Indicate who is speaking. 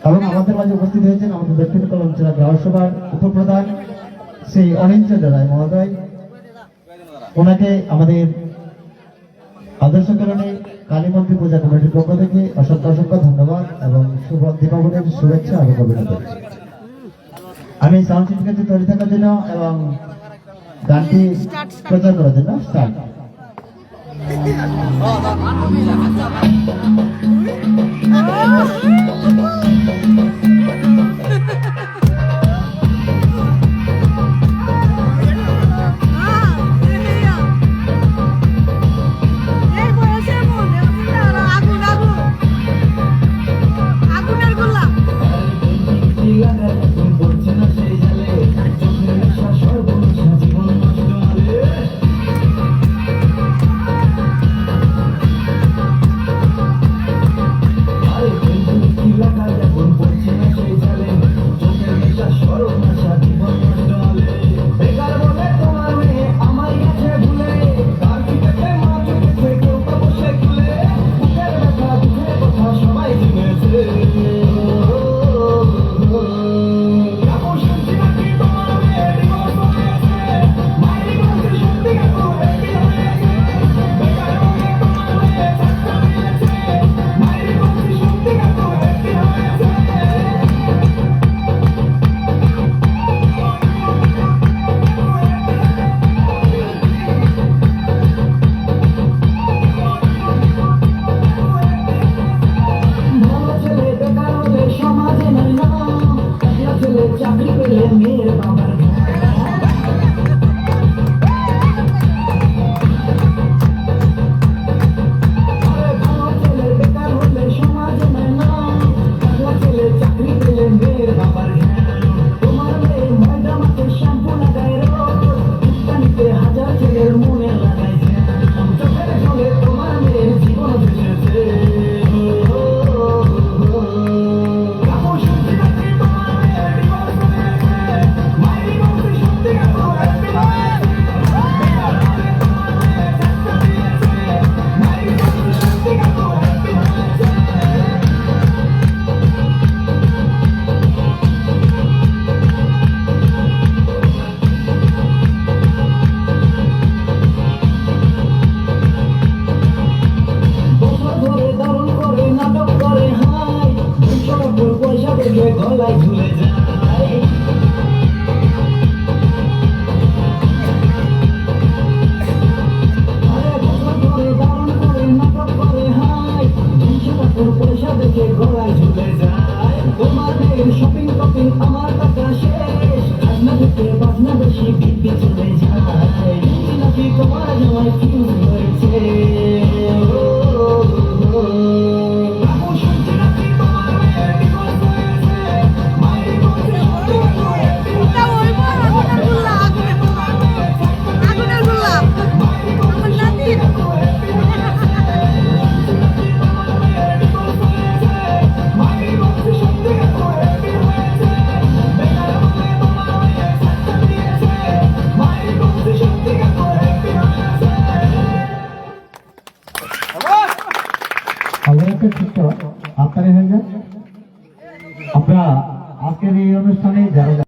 Speaker 1: এবং আমাদের মাঝে উপস্থিত হয়েছেন আমাদের দক্ষিণ কলম জেলা গ্রাহসভার উপপ্রধান শ্রী অনিন্দ্র রায় মহোদয়। ওনাকে আমাদের আদর্শ কলোনি কালী মন্দির পূজা কমিটির পক্ষ থেকে অসংখ্য অসংখ্য ধন্যবাদ এবং শুভ দীপাবলির শুভেচ্ছা এবং অভিনন্দন। আমি সাউন্ড সিস্টেমকে তৈরি থাকার জন্য এবং গানটি প্রচার করার জন্য স্টার্ট। গলায় ঝুলে যায় পয়সা দেখে গলায় ঝুলে যায়। তোমার শপিং টপিং আমার টাকা শেষ, খাজনা থেকে বাজনা বেশি বিক্রি চলে যায়। নাকি তোমার জামাই ফিউজ হয়েছে আপনারা আজকের এই অনুষ্ঠানে যারা